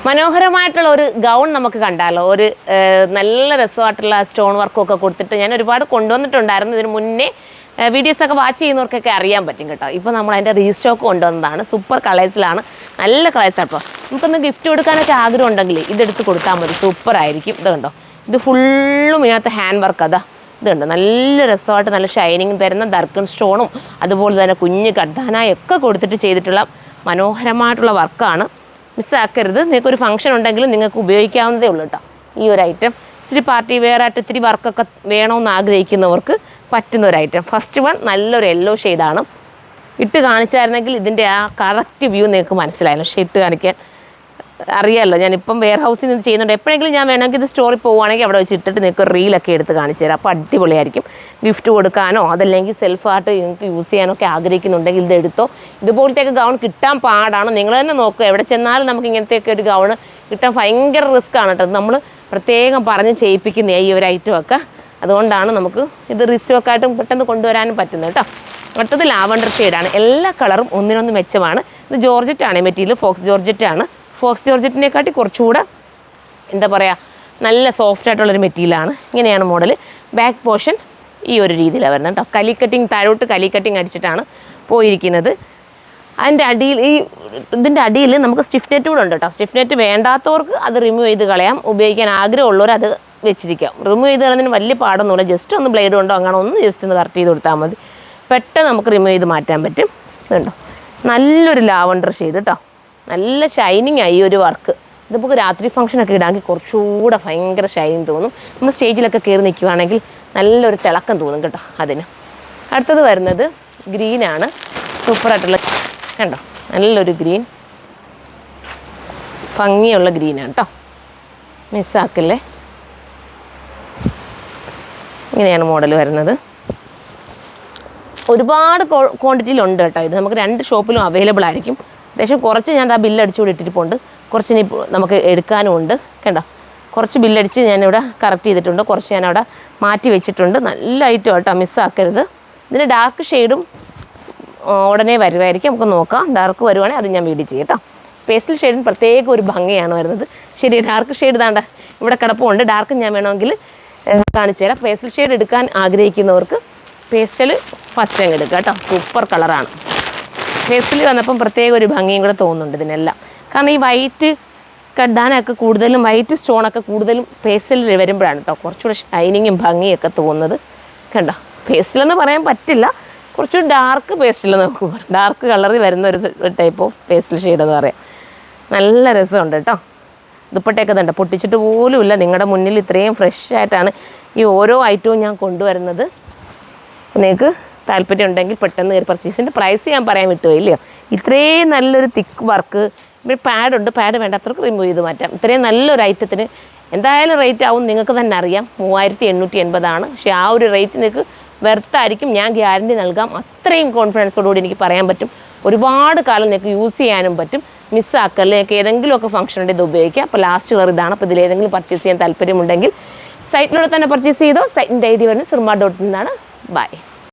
മനോഹരമായിട്ടുള്ള ഒരു ഗൗൺ നമുക്ക് കണ്ടാലോ. ഒരു നല്ല രസമായിട്ടുള്ള സ്റ്റോൺ വർക്കൊക്കെ കൊടുത്തിട്ട് ഞാൻ ഒരുപാട് കൊണ്ടുവന്നിട്ടുണ്ടായിരുന്നു. ഇതിന് മുന്നേ വീഡിയോസൊക്കെ വാച്ച് ചെയ്യുന്നവർക്കൊക്കെ അറിയാൻ പറ്റും കേട്ടോ. ഇപ്പോൾ നമ്മൾ അതിൻ്റെ റീസ്റ്റോക്ക് കൊണ്ടുവന്നതാണ്. സൂപ്പർ കളേഴ്സിലാണ്, നല്ല കളേഴ്സാണ്. അപ്പോൾ നമുക്കൊന്ന് ഗിഫ്റ്റ് കൊടുക്കാനൊക്കെ ആഗ്രഹം ഉണ്ടെങ്കിൽ ഇതെടുത്ത് കൊടുത്താൽ മതി, സൂപ്പറായിരിക്കും. ഇത് കണ്ടോ, ഇത് ഫുള്ളും ഇതിനകത്ത് ഹാൻഡ് വർക്ക്. അതാ ഇതുണ്ട്, നല്ല രസമായിട്ട് നല്ല ഷൈനിങ് തരുന്ന ദർക്കൺ സ്റ്റോണും അതുപോലെ തന്നെ കുഞ്ഞ് കർദാനായൊക്കെ കൊടുത്തിട്ട് ചെയ്തിട്ടുള്ള മനോഹരമായിട്ടുള്ള വർക്കാണ്. മിസ്സാക്കരുത്. നിങ്ങൾക്കൊരു ഫംഗ്ഷൻ ഉണ്ടെങ്കിലും നിങ്ങൾക്ക് ഉപയോഗിക്കാവുന്നതേ ഉള്ളൂ കേട്ടോ. ഈ ഒരു ഐറ്റം ഇച്ചിരി പാർട്ടി വെയർ ആയിട്ട് ഇത്തിരി വർക്കൊക്കെ വേണമെന്ന് ആഗ്രഹിക്കുന്നവർക്ക് പറ്റുന്ന ഒരു ഐറ്റം. ഫസ്റ്റ് വൺ നല്ലൊരു യെല്ലോ ഷെയ്ഡാണ്. ഇട്ട് കാണിച്ചായിരുന്നെങ്കിൽ ഇതിൻ്റെ ആ കറക്റ്റ് വ്യൂ നിങ്ങൾക്ക് മനസ്സിലായിരുന്നു. പക്ഷേ ഇട്ട് കാണിക്കാൻ അറിയാമല്ലോ, ഞാനിപ്പം വെയർ ഹൗസിൽ നിന്ന് ചെയ്യുന്നുണ്ട്. എപ്പോഴെങ്കിലും ഞാൻ വേണമെങ്കിൽ ഇത് സ്റ്റോറിൽ പോകുവാണെങ്കിൽ അവിടെ വെച്ച് ഇട്ടിട്ട് നിങ്ങൾക്ക് റീലൊക്കെ എടുത്ത് കാണിച്ചു തരാം. അപ്പോൾ അടിപൊളിയായിരിക്കും. ഗിഫ്റ്റ് കൊടുക്കാനോ അതല്ലെങ്കിൽ സെൽഫായിട്ട് നിങ്ങൾക്ക് യൂസ് ചെയ്യാനൊക്കെ ആഗ്രഹിക്കുന്നുണ്ടെങ്കിൽ ഇതെടുത്തോ. ഇതുപോലത്തെയൊക്കെ ഗൗൺ കിട്ടാൻ പാടാണ്. നിങ്ങൾ തന്നെ നോക്കുക, എവിടെ ചെന്നാലും നമുക്ക് ഇങ്ങനത്തെയൊക്കെ ഒരു ഗൗൺ കിട്ടാൻ ഭയങ്കര റിസ്ക് ആണ് കേട്ടോ. നമ്മൾ പ്രത്യേകം പറഞ്ഞ് ചെയ്യിപ്പിക്കുന്ന ഈ ഒരു ഐറ്റമൊക്കെ. അതുകൊണ്ടാണ് നമുക്ക് ഇത് റീസ്റ്റോക്കായിട്ടും പെട്ടെന്ന് കൊണ്ടുവരാനും പറ്റുന്നത് കേട്ടോ. അടുത്തത് ലാവണ്ടർ ഷെയ്ഡാണ്. എല്ലാ കളറും ഒന്നിനൊന്ന് മെച്ചമാണ്. ഇത് ജോർജറ്റാണ് മെറ്റീരിയൽ, ഫോക്സ് ജോർജറ്റാണ്. ഫോക്സ് ജോർജറ്റിനെക്കാട്ടി കുറച്ചുകൂടെ എന്താ പറയുക, നല്ല സോഫ്റ്റ് ആയിട്ടുള്ളൊരു മെറ്റീരിയലാണ്. ഇങ്ങനെയാണ് മോഡൽ. ബാക്ക് പോർഷൻ ഈ ഒരു രീതിയിലാണ് വരുന്നത് കേട്ടോ. കലി കട്ടിങ്, താഴോട്ട് കലി കട്ടിങ് അടിച്ചിട്ടാണ് പോയിരിക്കുന്നത്. അതിൻ്റെ അടിയിൽ ഇതിൻ്റെ അടിയിൽ നമുക്ക് സ്റ്റിഫ് നെറ്റ് കൂടെ ഉണ്ട് കേട്ടോ. സ്റ്റിഫ് നെറ്റ് വേണ്ടാത്തവർക്ക് അത് റിമൂവ് ചെയ്ത് കളയാം. ഉപയോഗിക്കാൻ ആഗ്രഹമുള്ളവർ അത് വെച്ചിരിക്കാം. റിമൂവ് ചെയ്ത് കളയുന്നതിന് വലിയ പാടൊന്നുമില്ല. ജസ്റ്റ് ഒന്ന് ബ്ലേഡ് കൊണ്ടോ അങ്ങനെ ഒന്ന് ജസ്റ്റ് ഒന്ന് കറക്റ്റ് ചെയ്ത് കൊടുത്താൽ മതി. പെട്ടെന്ന് നമുക്ക് റിമൂവ് ചെയ്ത് മാറ്റാൻ പറ്റും. ഇതുണ്ടോ, നല്ലൊരു ലാവണ്ടർ ഷെയ്ഡ് കേട്ടോ. നല്ല ഷൈനിങ് ആയി ഒരു വർക്ക്. ഇതിപ്പോൾ രാത്രി ഫംഗ്ഷനൊക്കെ ഇടാമെങ്കിൽ കുറച്ചുകൂടെ ഭയങ്കര ഷൈനിങ് തോന്നും. നമ്മൾ സ്റ്റേജിലൊക്കെ കയറി നിൽക്കുകയാണെങ്കിൽ നല്ലൊരു തിളക്കം തോന്നും കേട്ടോ അതിന്. അടുത്തത് വരുന്നത് ഗ്രീനാണ്. സൂപ്പറായിട്ടുള്ള കണ്ടോ, നല്ലൊരു ഗ്രീൻ, ഭംഗിയുള്ള ഗ്രീനാണ് കേട്ടോ. മിസ്സാക്കല്ലേ. ഇങ്ങനെയാണ് മോഡൽ വരുന്നത്. ഒരുപാട് ക്വാണ്ടിറ്റിയിലുണ്ട് കേട്ടോ. ഇത് നമുക്ക് 2 ഷോപ്പിലും അവൈലബിൾ ആയിരിക്കും. അത്യാവശ്യം കുറച്ച് ഞാൻ ആ ബില്ലടിച്ച് കൂടി ഇട്ടിട്ടുണ്ട്. കുറച്ച് ഇനി നമുക്ക് എടുക്കാനും ഉണ്ട്. കണ്ടോ, കുറച്ച് ബില്ലടിച്ച് ഞാനിവിടെ കറക്റ്റ് ചെയ്തിട്ടുണ്ട്, കുറച്ച് ഞാനവിടെ മാറ്റി വെച്ചിട്ടുണ്ട്. നല്ല ഐറ്റം കേട്ടോ, മിസ്സാക്കരുത്. ഇതിന് ഡാർക്ക് ഷെയ്ഡും ഉടനെ വരുമായിരിക്കും. നമുക്ക് നോക്കാം. ഡാർക്ക് വരുവാണെങ്കിൽ അത് ഞാൻ വീഡിയോ ചെയ്യും കേട്ടോ. പേസ്റ്റൽ ഷെയ്ഡിന് പ്രത്യേക ഒരു ഭംഗിയാണ് വരുന്നത്. ശരി, ഡാർക്ക് ഷെയ്ഡ് താണ്ട ഇവിടെ കിടപ്പുണ്ട്. ഡാർക്ക് ഞാൻ വേണമെങ്കിൽ കാണിച്ചു തരാം. പേസ്റ്റൽ ഷെയ്ഡ് എടുക്കാൻ ആഗ്രഹിക്കുന്നവർക്ക് പേസ്റ്റൽ ഫസ്റ്റ് അങ്ങ് എടുക്കുക കേട്ടോ. സൂപ്പർ കളറാണ്. പേസ്റ്റൽ വന്നപ്പം പ്രത്യേക ഒരു ഭംഗിയും കൂടെ തോന്നുന്നുണ്ട് ഇതിനെല്ലാം. കാരണം ഈ വൈറ്റ് കഡാനൊക്കെ കൂടുതലും, വൈറ്റ് സ്റ്റോണൊക്കെ കൂടുതലും പേസ്റ്റലിൽ വരുമ്പോഴാണ് കേട്ടോ കുറച്ചുകൂടെ ഷൈനിങ്ങും ഭംഗിയൊക്കെ തോന്നുന്നത്. കണ്ടോ, പേസ്റ്റലെന്ന് പറയാൻ പറ്റില്ല, കുറച്ചുകൂടി ഡാർക്ക് പേസ്റ്റൽ നമുക്ക് പറയാം. ഡാർക്ക് കളറിൽ വരുന്ന ഒരു ടൈപ്പ് ഓഫ് പേസ്റ്റൽ ഷെയ്ഡ് എന്ന് പറയാം. നല്ല രസമുണ്ട് കേട്ടോ. ദുപ്പട്ടയൊക്കെ ഇതുണ്ട്, പൊട്ടിച്ചിട്ട് പോലുമില്ല. നിങ്ങളുടെ മുന്നിൽ ഇത്രയും ഫ്രഷ് ആയിട്ടാണ് ഈ ഓരോ ഐറ്റവും ഞാൻ കൊണ്ടുവരുന്നത്. നിങ്ങൾക്ക് താല്പര്യം ഉണ്ടെങ്കിൽ പെട്ടെന്ന് കയറി പർച്ചേസ്. ഇതിൻ്റെ പ്രൈസ് ഞാൻ പറയാൻ വിട്ടുപോയില്ലയോ. ഇത്രയും നല്ലൊരു തിക്ക് വർക്ക്. പിന്നെ പാഡുണ്ട്, പാഡ് വേണ്ടാത്തവർക്ക് റിമൂവ് ചെയ്ത് മാറ്റാം. ഇത്രയും നല്ലൊരു ഐറ്റത്തിന് എന്തായാലും റേറ്റ് ആവും, നിങ്ങൾക്ക് തന്നെ അറിയാം. 3880 പക്ഷേ ആ ഒരു റേറ്റ് നിങ്ങൾക്ക് വെർത്തായിരിക്കും. ഞാൻ ഗ്യാരണ്ടി നൽകാം. അത്രയും കോൺഫിഡൻസോടുകൂടി എനിക്ക് പറയാൻ പറ്റും. ഒരുപാട് കാലം നിങ്ങൾക്ക് യൂസ് ചെയ്യാനും പറ്റും. മിസ്സാക്കല്ലേ. നിങ്ങൾക്ക് ഏതെങ്കിലുമൊക്കെ ഫംഗ്ഷൻ ഉണ്ടെങ്കിൽ ഇത് ഉപയോഗിക്കാം. അപ്പോൾ ലാസ്റ്റ് കളർ ഇതാണ്. അപ്പോൾ ഇതിലേതെങ്കിലും പർച്ചേസ് ചെയ്യാൻ താല്പര്യമുണ്ടെങ്കിൽ സൈറ്റിലൂടെ തന്നെ പർച്ചേസ് ചെയ്തോ. സൈറ്റിൻ്റെ ഐഡി വരുന്നത് surma.in എന്നാണ്. ബൈ.